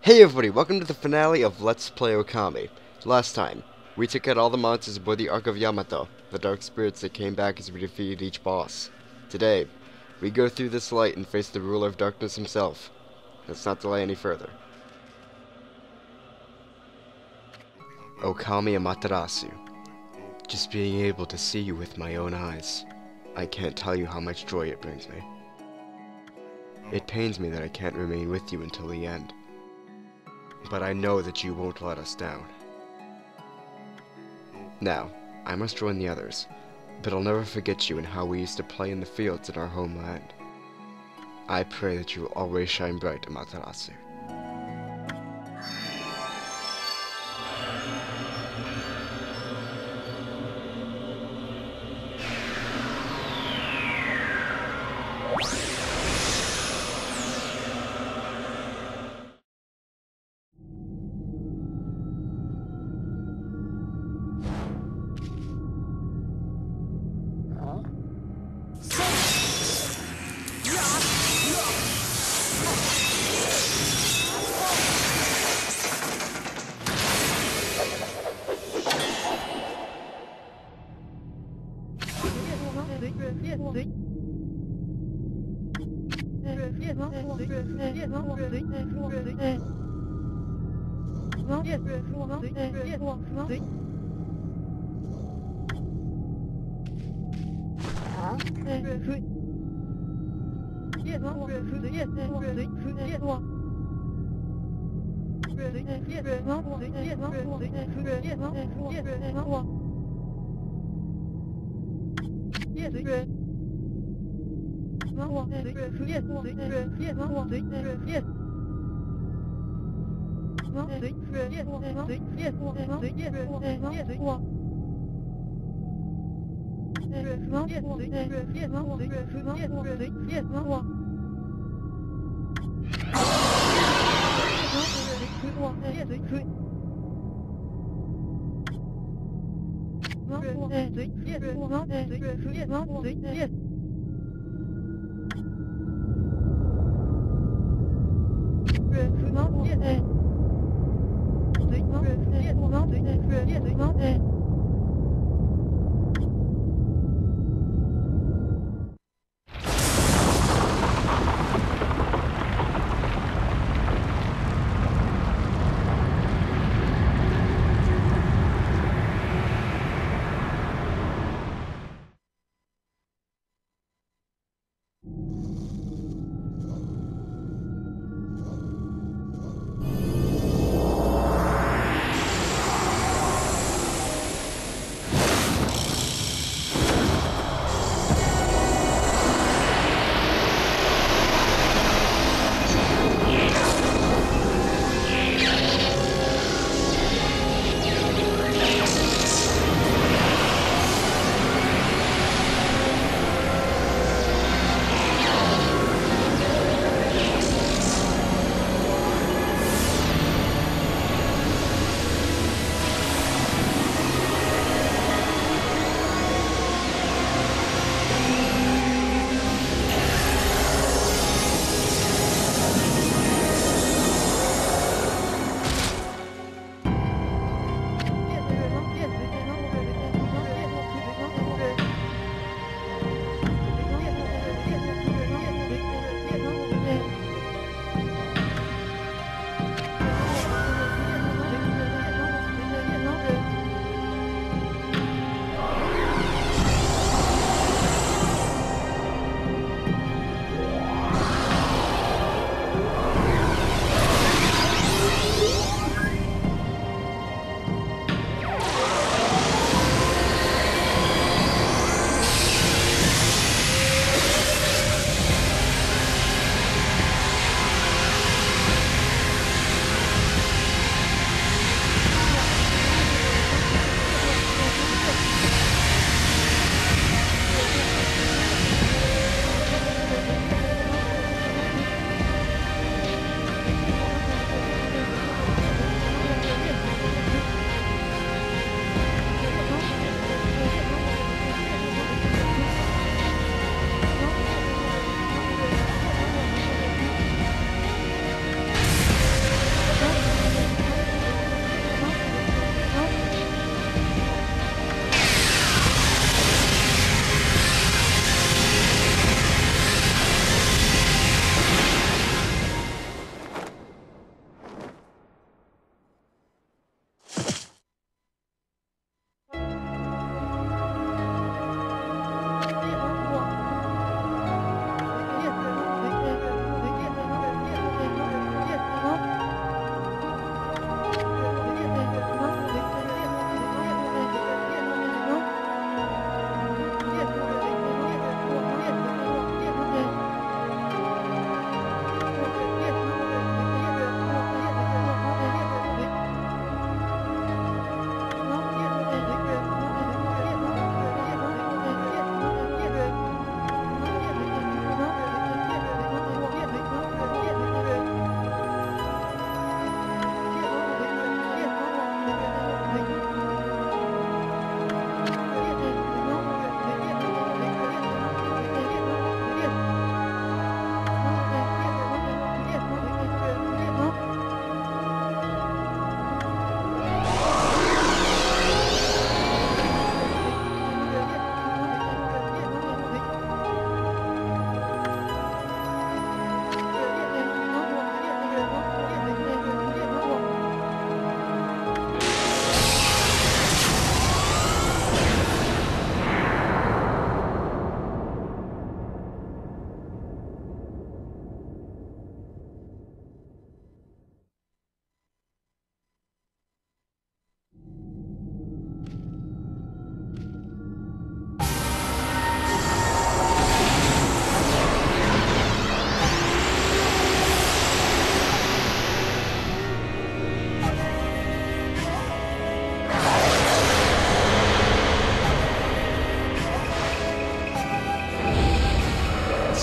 Hey everybody, welcome to the finale of Let's Play Okami. Last time, we took out all the monsters aboard the Ark of Yamato, the dark spirits that came back as we defeated each boss. Today, we go through this light and face the ruler of darkness himself. Let's not delay any further. Okami Amaterasu. Just being able to see you with my own eyes. I can't tell you how much joy it brings me. It pains me that I can't remain with you until the end. But I know that you won't let us down. Now, I must join the others, but I'll never forget you and how we used to play in the fields in our homeland. I pray that you will always shine bright, Amaterasu.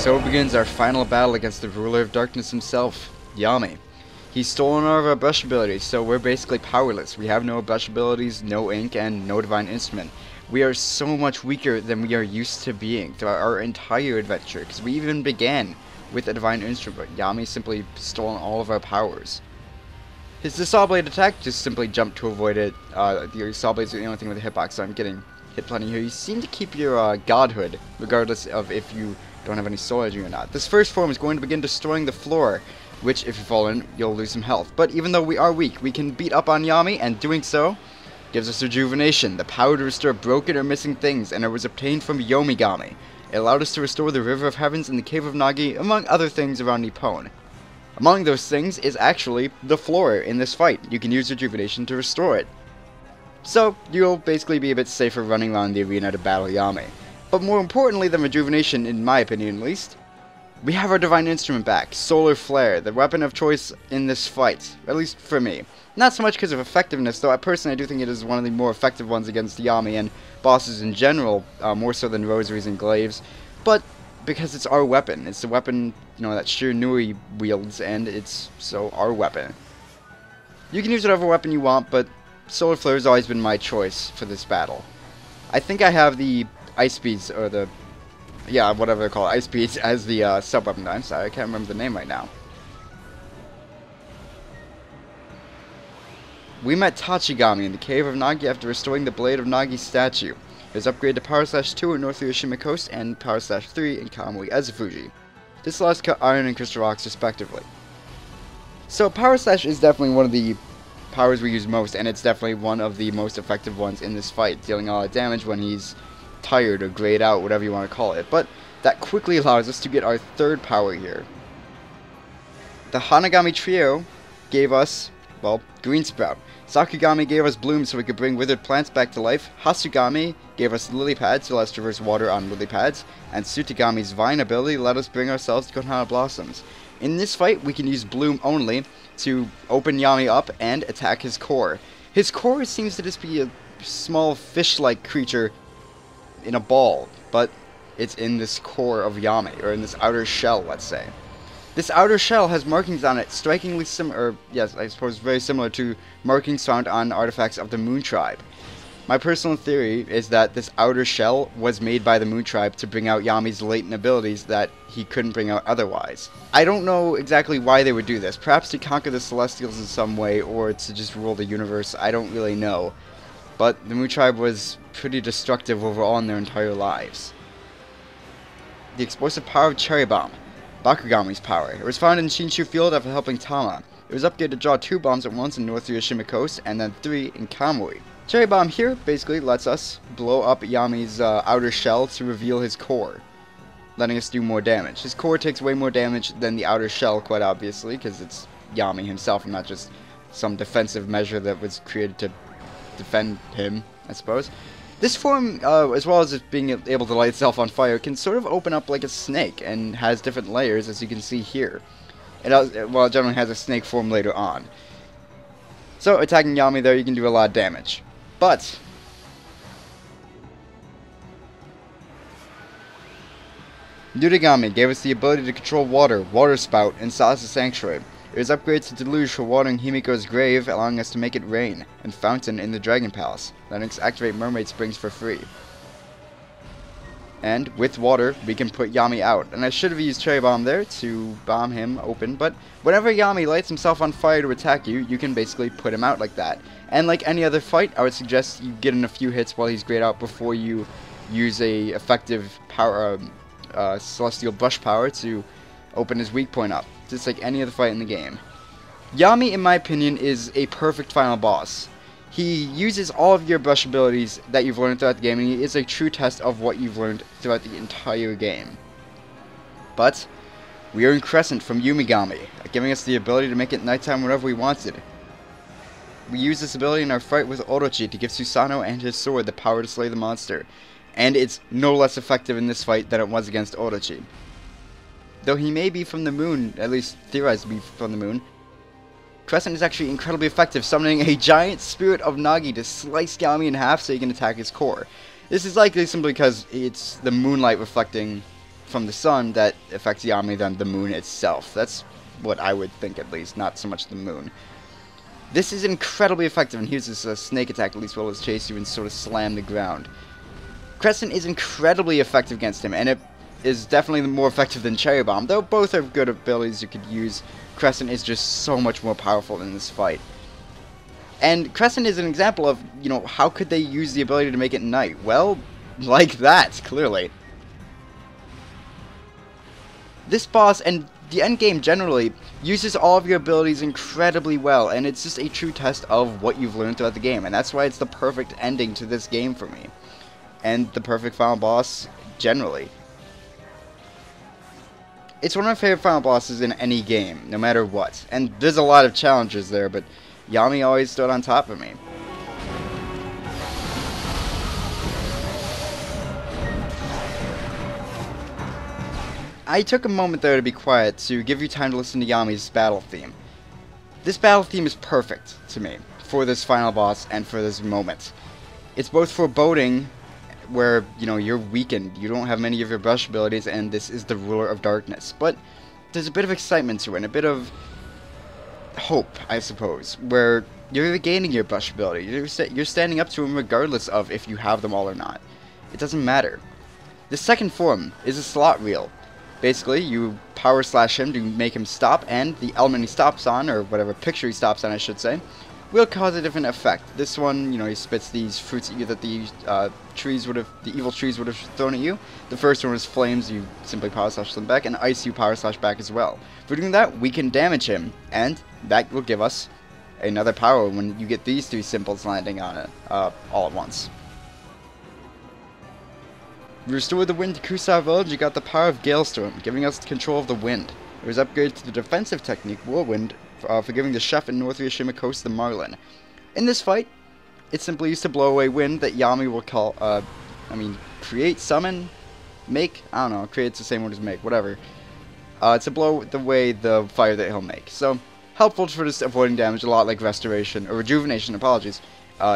So begins our final battle against the ruler of darkness himself, Yami. He's stolen all of our brush abilities, so we're basically powerless. We have no brush abilities, no ink, and no divine instrument. We are so much weaker than we are used to being throughout our entire adventure, because we even began with a divine instrument. Yami simply stolen all of our powers. His Saw Blade attack just simply jumped to avoid it. The Saw Blades are the only thing with a hitbox, so I'm getting hit plenty here. You seem to keep your godhood, regardless of if you don't have any soul energy or not. This first form is going to begin destroying the floor, which if you fall in, you'll lose some health. But even though we are weak, we can beat up on Yami, and doing so gives us rejuvenation, the power to restore broken or missing things, and it was obtained from Yomigami. It allowed us to restore the River of Heavens and the Cave of Nagi, among other things around Nippon. Among those things is actually the floor in this fight. You can use rejuvenation to restore it. So, you'll basically be a bit safer running around the arena to battle Yami. But more importantly than rejuvenation, in my opinion at least, we have our divine instrument back, Solar Flare, the weapon of choice in this fight, at least for me. Not so much because of effectiveness, though I personally do think it is one of the more effective ones against Yami and bosses in general, more so than rosaries and glaives, but because it's our weapon. It's the weapon, that Shiranui wields, and it's so our weapon. You can use whatever weapon you want, but Solar Flare has always been my choice for this battle. I think I have the Ice Beads, or whatever they're called, Ice Beads, as the sub-weapon. I'm sorry, I can't remember the name right now. We met Tachigami in the Cave of Nagi after restoring the Blade of Nagi's statue. It was upgraded to Power Slash 2 in North Hiroshima Coast and Power Slash 3 in Kamui Ezufuji. This allows to cut iron and crystal rocks respectively. So Power Slash is definitely one of the powers we use most, and it's definitely one of the most effective ones in this fight, dealing a lot of damage when he's tired or grayed out, whatever you want to call it. But that quickly allows us to get our third power here. The Hanagami trio gave us, Green Sprout. Sakugami gave us Bloom so we could bring withered plants back to life. Hasugami gave us Lily Pads to let us traverse water on Lily Pads. And Tsutagami's Vine ability let us bring ourselves to Konohana Blossoms. In this fight, we can use Bloom only to open Yami up and attack his core. His core seems to just be a small fish-like creature in a ball, but it's in this core of Yami, or in this outer shell, let's say. This outer shell has markings on it strikingly similar, yes, I suppose very similar to markings found on artifacts of the Moon Tribe. My personal theory is that this outer shell was made by the Moon Tribe to bring out Yami's latent abilities that he couldn't bring out otherwise. I don't know exactly why they would do this, perhaps to conquer the Celestials in some way, or to just rule the universe, I don't really know. But the Moon Tribe was pretty destructive overall in their entire lives. The explosive power of Cherry Bomb. Bakugami's power. It was found in Shinshu Field after helping Tama. It was upgraded to draw 2 bombs at once in North Hiroshima Coast, and then 3 in Kamui. Cherry Bomb here basically lets us blow up Yami's outer shell to reveal his core, letting us do more damage. His core takes way more damage than the outer shell, quite obviously, because it's Yami himself and not just some defensive measure that was created to defend him, I suppose. This form, as well as it being able to light itself on fire, can sort of open up like a snake and has different layers, as you can see here. It generally has a snake form later on. So, attacking Yami there, you can do a lot of damage. But Nurigami gave us the ability to control Water Spout, and Sasa Sanctuary. It was upgraded to Deluge for watering Himiko's grave, allowing us to make it rain, and Fountain in the Dragon Palace, letting us activate Mermaid Springs for free. And with water, we can put Yami out. And I should have used Cherry Bomb there to bomb him open, but whenever Yami lights himself on fire to attack you, you can basically put him out like that. And like any other fight, I would suggest you get in a few hits while he's grayed out before you use a effective power, Celestial Brush power to open his weak point up, just like any other fight in the game. Yami, in my opinion, is a perfect final boss. He uses all of your brush abilities that you've learned throughout the game, and he is a true test of what you've learned throughout the entire game. But we are in Crescent from Yumigami, giving us the ability to make it nighttime whenever we wanted. We use this ability in our fight with Orochi to give Susanoo and his sword the power to slay the monster, and it's no less effective in this fight than it was against Orochi. Though he may be from the moon, at least theorized to be from the moon, Crescent is actually incredibly effective, summoning a giant spirit of Nagi to slice Yami in half so he can attack his core. This is likely simply because it's the moonlight reflecting from the sun that affects Yami than the moon itself. That's what I would think, at least, not so much the moon. This is incredibly effective, and here's this snake attack, at least, while it's chase you and sort of slam the ground. Crescent is incredibly effective against him, and it is definitely more effective than Cherry Bomb, though both are good abilities you could use. Crescent is just so much more powerful in this fight. And Crescent is an example of, you know, how could they use the ability to make it night? Well, like that, clearly. This boss, and the endgame generally, uses all of your abilities incredibly well, and it's just a true test of what you've learned throughout the game, and that's why it's the perfect ending to this game for me. And the perfect final boss, generally. It's one of my favorite final bosses in any game, no matter what. And there's a lot of challenges there, but Yami always stood on top of me. I took a moment there to be quiet to give you time to listen to Yami's battle theme. This battle theme is perfect to me for this final boss and for this moment. It's both foreboding, where, you know, you're weakened, you don't have many of your brush abilities, and this is the ruler of darkness. But there's a bit of excitement to it, and a bit of hope, I suppose, where you're regaining your brush ability. You're standing up to him regardless of if you have them all or not. It doesn't matter. The second form is a slot reel. Basically, you power slash him to make him stop, and the element he stops on, or whatever picture he stops on, I should say, will cause a different effect. This one, you know, he spits these fruits at you that the evil trees would have thrown at you. The first one was flames, you simply power slash them back, and ice you power slash back as well. For doing that, we can damage him, and that will give us another power when you get these three symbols landing on it all at once. Restore the wind to Kusar Village. You got the power of Galestorm, giving us control of the wind. It was upgraded to the defensive technique Whirlwind for giving the chef in North Yashima Coast the Marlin. In this fight, it's simply used to blow away wind that Yami will call, create, summon, make, I don't know, create's the same word as make, whatever. To blow away the fire that he'll make. So, helpful for just avoiding damage, a lot like Restoration, or Rejuvenation, apologies,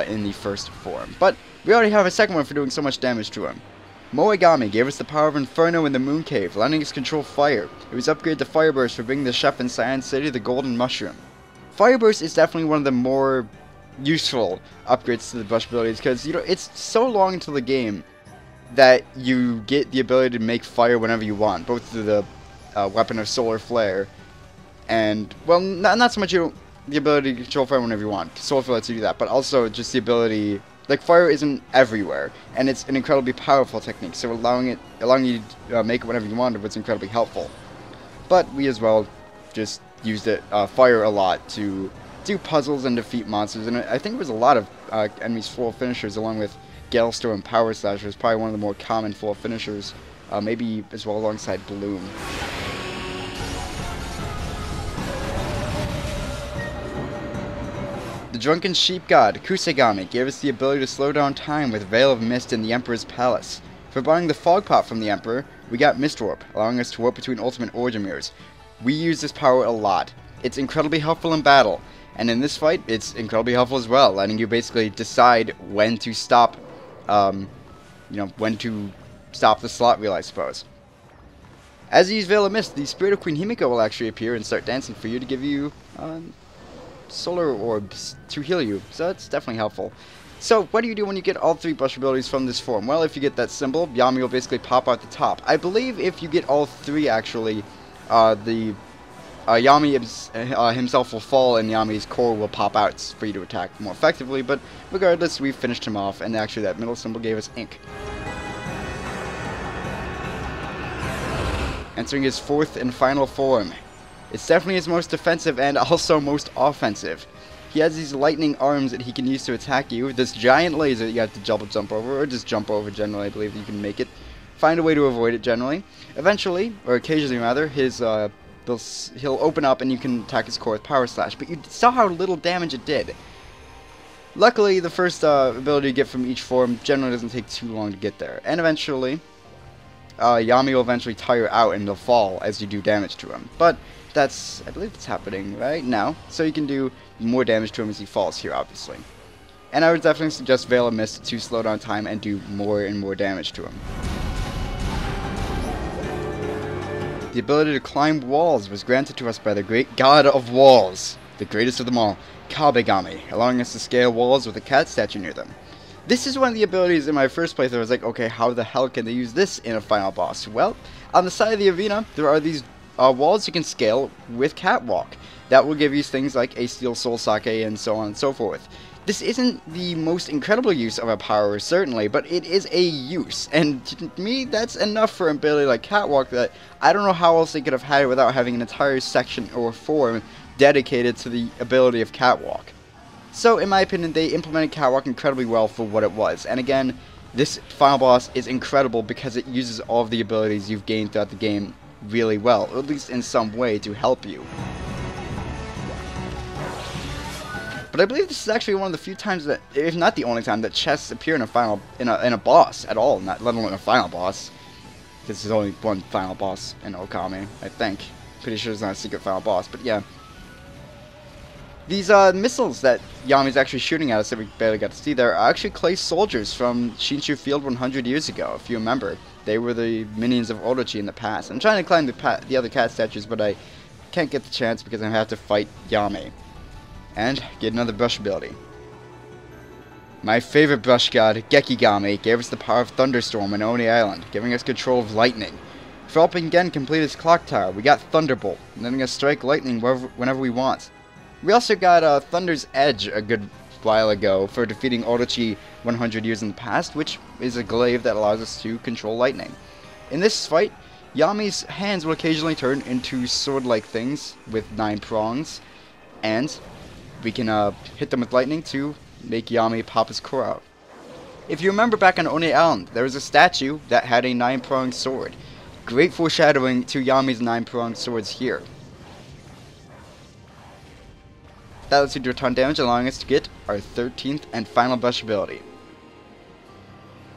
in the first form. But we already have a second one for doing so much damage to him. Moegami gave us the power of Inferno in the Moon Cave, letting us control fire. It was upgraded to Fireburst for bringing the chef in Cyan City the Golden Mushroom. Fireburst is definitely one of the more useful upgrades to the brush abilities, because, you know, it's so long into the game that you get the ability to make fire whenever you want, both through the weapon of Solar Flare, and, well, not so much the ability to control fire whenever you want, Solar Flare lets you do that, but also just the ability. Like, fire isn't everywhere, and it's an incredibly powerful technique, so allowing you to make it whenever you want was incredibly helpful. But we as well just used fire a lot to do puzzles and defeat monsters, and I think it was a lot of enemies full finishers, along with Galestorm and Power Slash was probably one of the more common full finishers, maybe as well alongside Bloom. The Drunken Sheep God, Kusegami, gave us the ability to slow down time with Veil of Mist in the Emperor's Palace. For buying the Fog Pot from the Emperor, we got Mist Warp, allowing us to warp between ultimate origin mirrors. We use this power a lot. It's incredibly helpful in battle, and in this fight, it's incredibly helpful as well, letting you basically decide when to stop, when to stop the slot reel, I suppose. As you use Veil of Mist, the spirit of Queen Himiko will actually appear and start dancing for you to give you, solar orbs to heal you, so that's definitely helpful. So, what do you do when you get all three brush abilities from this form? Well, if you get that symbol, Yami will basically pop out the top. I believe if you get all three, actually, Yami himself will fall and Yami's core will pop out for you to attack more effectively, but regardless, we finished him off, and actually that middle symbol gave us ink. Entering his fourth and final form. It's definitely his most defensive and also most offensive. He has these lightning arms that he can use to attack you, this giant laser that you have to double jump over, or just jump over generally. I believe you can make it. Find a way to avoid it generally. Eventually, or occasionally rather, he'll open up and you can attack his core with Power Slash, but you saw how little damage it did. Luckily, the first ability you get from each form generally doesn't take too long to get there, and eventually, Yami will eventually tire out and he'll fall as you do damage to him. But that's, I believe it's happening right now, so you can do more damage to him as he falls here, obviously. And I would definitely suggest Veil of Mist to slow down time and do more and more damage to him. the ability to climb walls was granted to us by the great god of walls, the greatest of them all, Kabegami, allowing us to scale walls with a cat statue near them. This is one of the abilities in my first playthrough. I was like, okay, how the hell can they use this in a final boss? Well, on the side of the arena, there are these walls you can scale with catwalk. That will give you things like a steel soul sake and so on and so forth. This isn't the most incredible use of a power, certainly, but it is a use, and to me, that's enough for an ability like Catwalk that I don't know how else they could have had it without having an entire section or form dedicated to the ability of Catwalk. So, in my opinion, they implemented Catwalk incredibly well for what it was, and again, this final boss is incredible because it uses all of the abilities you've gained throughout the game really well, or at least in some way to help you. But I believe this is actually one of the few times that, if not the only time, that chests appear in a boss at all, not let alone a final boss. This is only one final boss in Okami, I think. Pretty sure it's not a secret final boss, but yeah. These missiles that Yami's actually shooting at us that we barely got to see there are actually clay soldiers from Shinshu Field 100 years ago, if you remember. They were the minions of Orochi in the past. I'm trying to climb the other cat statues, but I can't get the chance because I have to fight Yami. And get another brush ability. My favorite brush god, Gekigami, gave us the power of Thunderstorm on Oni Island, giving us control of lightning. For helping Gen complete his clock tower, we got Thunderbolt, letting us strike lightning whenever we want. We also got Thunder's Edge a good while ago for defeating Orochi 100 years in the past, which is a glaive that allows us to control lightning. In this fight, Yami's hands will occasionally turn into sword-like things with 9 prongs, and we can hit them with lightning to make Yami pop his core out. If you remember back on Oni Island, there was a statue that had a 9-pronged sword. Great foreshadowing to Yami's 9-pronged swords here. That lets you do a ton of damage, allowing us to get our 13th and final brush ability.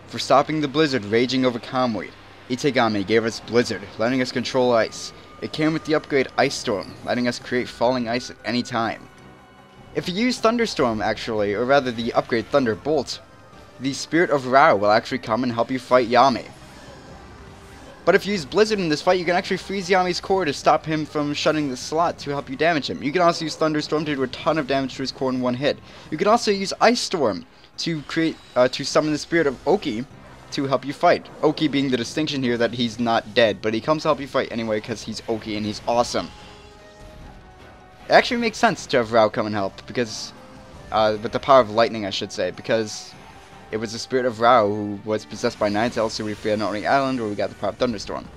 For stopping the blizzard raging over Kamui, Itegami gave us Blizzard, letting us control ice. It came with the upgrade Ice Storm, letting us create falling ice at any time. If you use Thunderstorm, actually, or rather the upgrade Thunderbolt, the Spirit of Rao will actually come and help you fight Yami. But if you use Blizzard in this fight, you can actually freeze Yami's core to stop him from shutting the slot to help you damage him. You can also use Thunderstorm to do a ton of damage to his core in one hit. You can also use Ice Storm to summon the Spirit of Oki to help you fight. Oki being the distinction here that he's not dead, but he comes to help you fight anyway because he's Oki and he's awesome. It actually makes sense to have Rao come and help, because, with the power of lightning I should say, because it was the spirit of Rao who was possessed by Ninetales, so we freed on Oni Island where we got the power of Thunderstorm.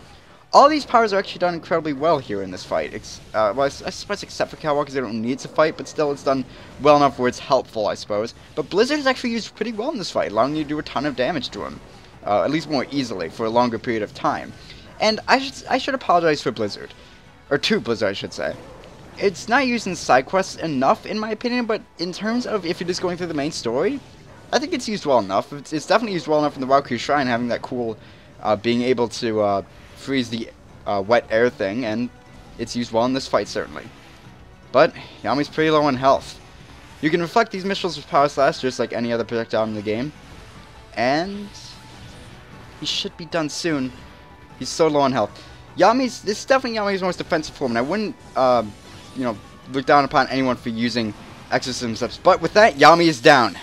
All these powers are actually done incredibly well here in this fight. Well, I suppose except for Catwalk because they don't need to fight, but still it's done well enough where it's helpful, I suppose. But Blizzard is actually used pretty well in this fight, allowing you to do a ton of damage to him. At least more easily, for a longer period of time. And I should apologize for Blizzard. Or to Blizzard, I should say. It's not used in side quests enough, in my opinion, but in terms of if you're just going through the main story, I think it's used well enough. It's definitely used well enough in the Valkyrie Shrine, having that cool, being able to freeze the wet air thing, and it's used well in this fight, certainly. But Yami's pretty low on health. You can reflect these missiles with Power Slash, just like any other projectile in the game. And he should be done soon. He's so low on health. This is definitely Yami's most defensive form, and I wouldn't, look down upon anyone for using exorcism steps. But with that, Yami is down.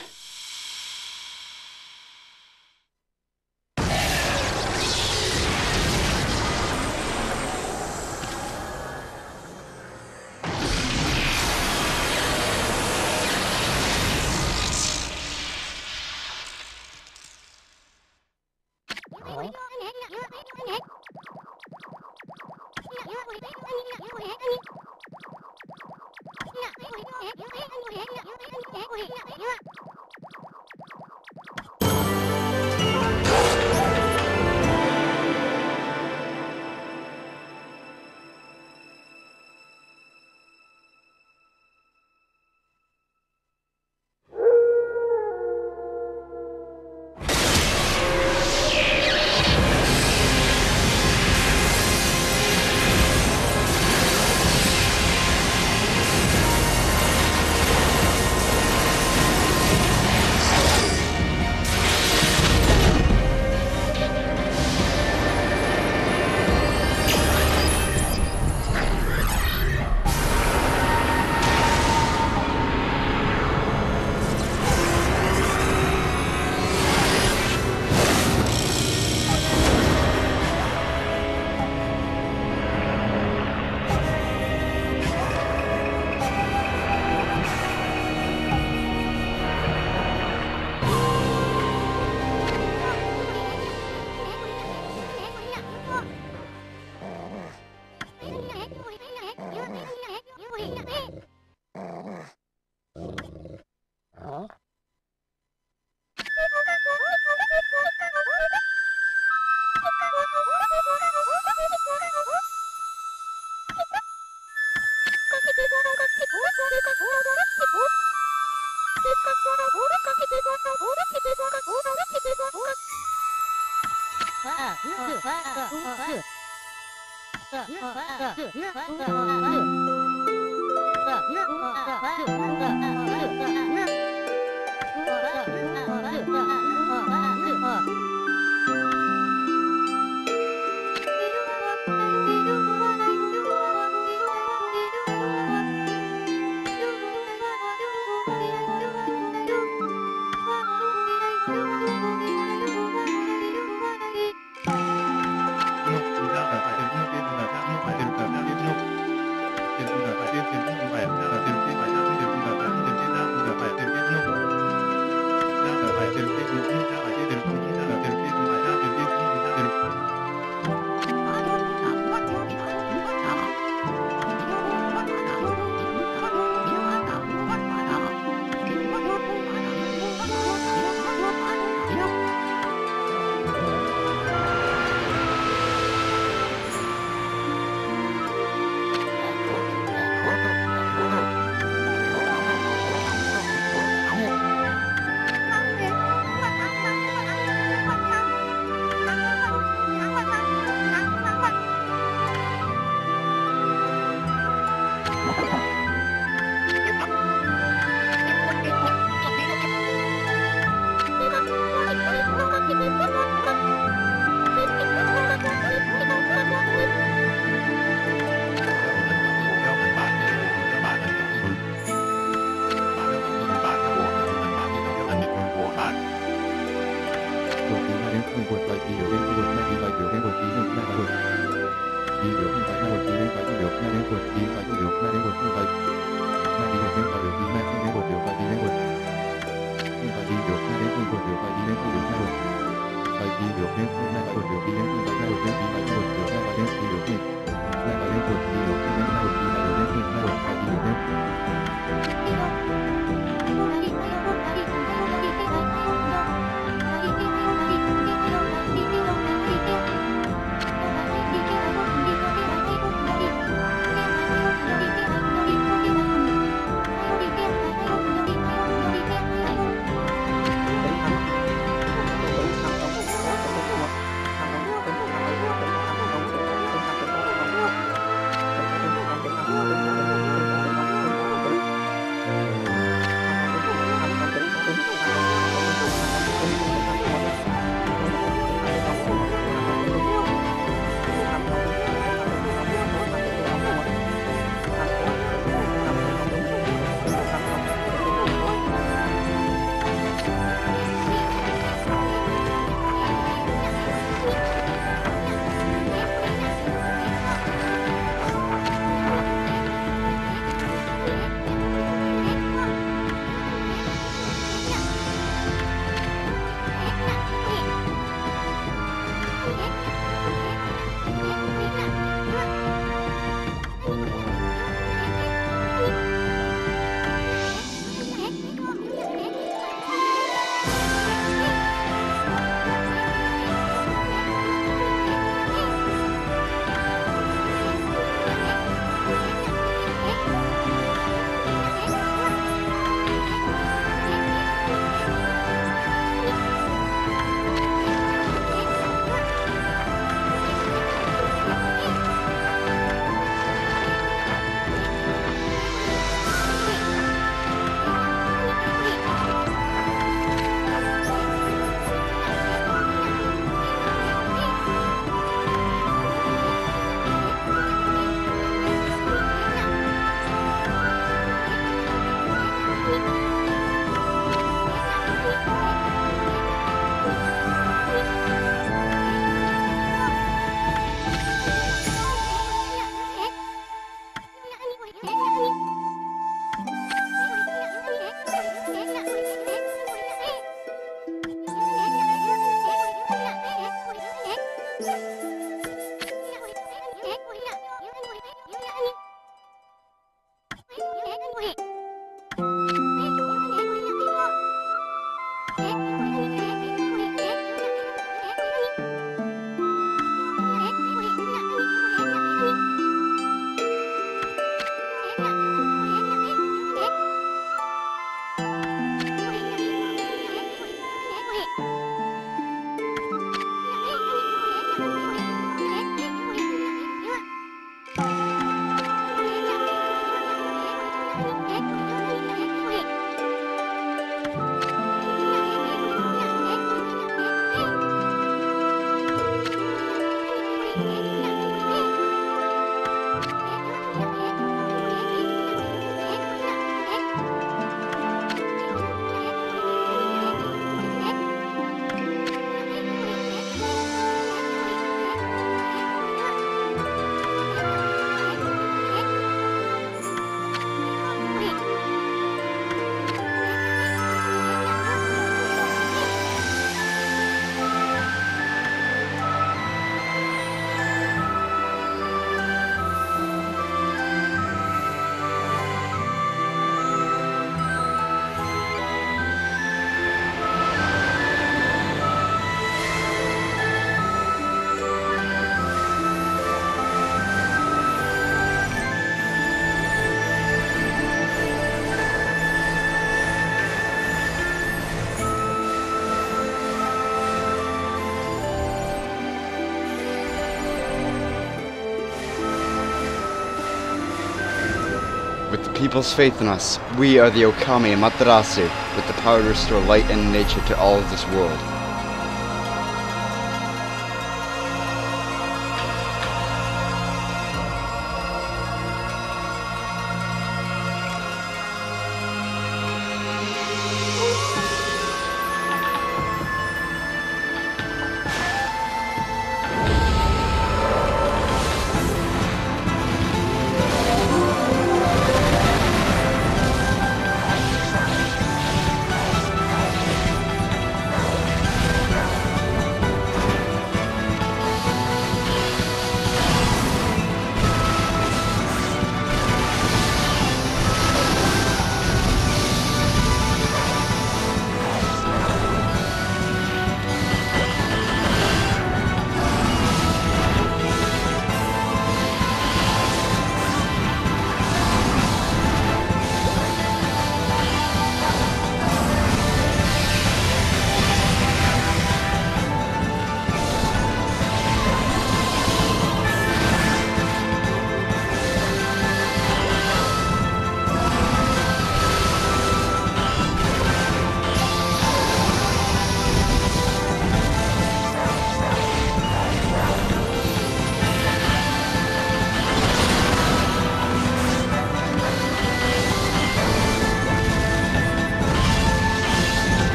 people's faith in us. We are the Okami Amaterasu, with the power to restore light and nature to all of this world.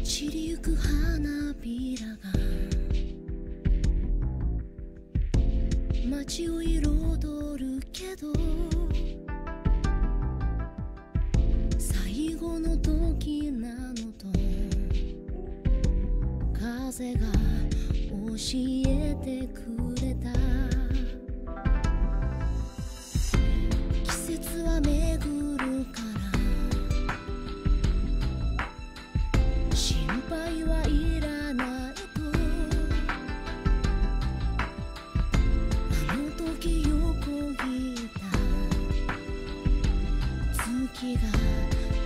散りゆく花びらが街を彩るけど、最後の時なのと風が教えてくれた。季節は巡るから心配はいらないと、あの時横切った月が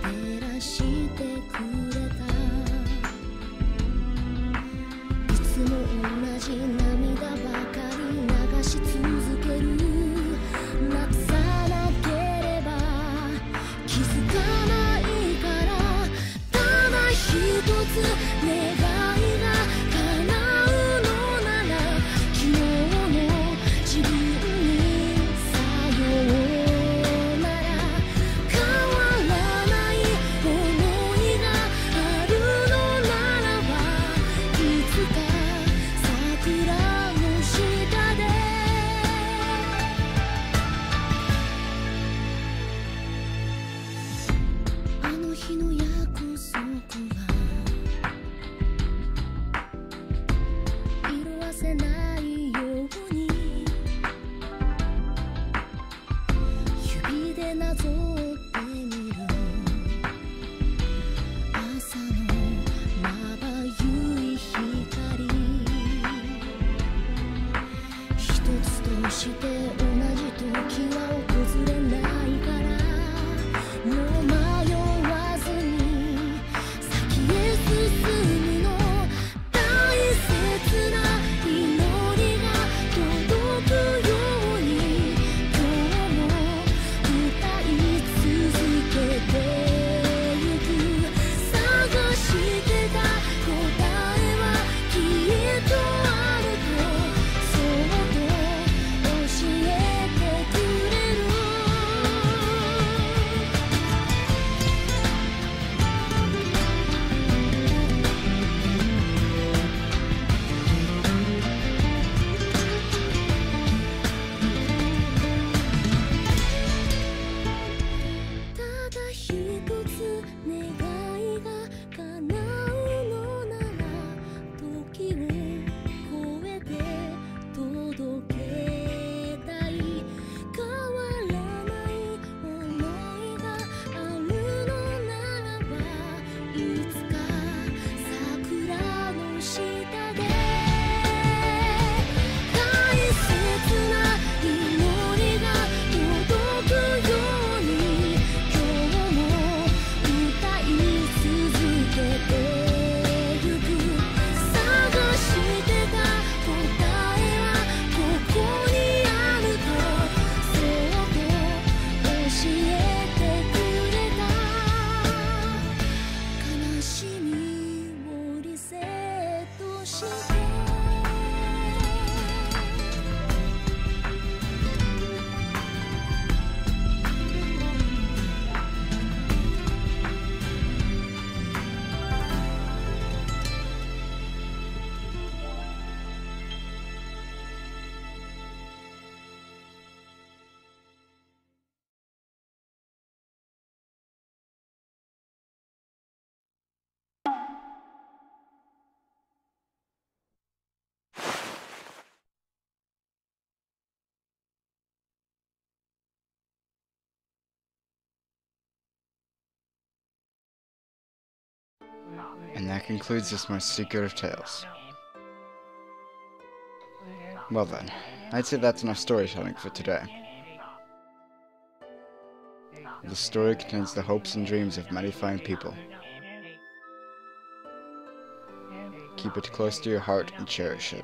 照らしてくれた。いつも同じ涙ばかり流し続ける。なくさなければ気づかないから、ただ一つ願いが叶うのなら、昨日の自分にさようなら。変わらない想いがあるのならば、いつか桜の下であの日の約束が色あせないように、指でなぞってみる。朝のまばゆい光、一つとして同じ時は訪れないから、もう迷わずに先へ進むの。大切な祈りが届くように、今日も歌い続けてゆく。探してた答えはきっとあると、そっと教えてくれる。ただ一つ願いが叶うのなら、時を超えて届けたい。変わらない想いがあるのならば、いつか桜の下で大切な祈りが届くように、今日も歌い続けてゆく。探してた答えはここにあると、そっと教えてくれた。悲しみをリセットして。And that concludes this most secret of tales. Well then, I'd say that's enough storytelling for today. The story contains the hopes and dreams of many fine people. Keep it close to your heart and cherish it.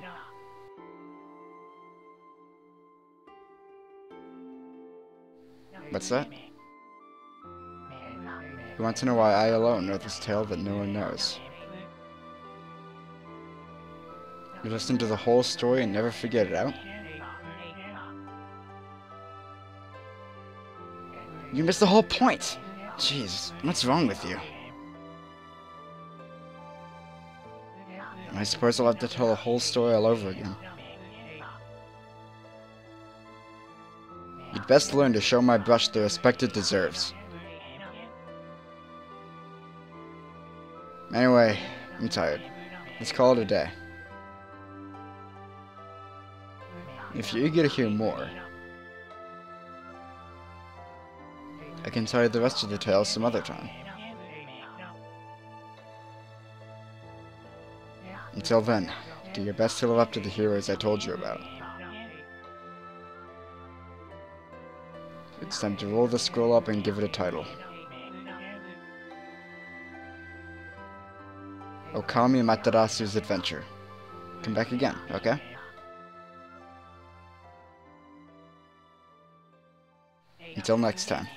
What's that? You want to know why I alone know this tale that no one knows? You listen to the whole story and never forget it out? You missed the whole point! Jeez, what's wrong with you? I suppose I'll have to tell the whole story all over again. You'd best learn to show my brush the respect it deserves. Anyway, I'm tired. Let's call it a day. If you're eager to hear more, I can tell you the rest of the tale some other time. Until then, do your best to live up to the heroes I told you about. It's time to roll the scroll up and give it a title. Okami Amaterasu's Adventure. Come back again, okay? Until next time.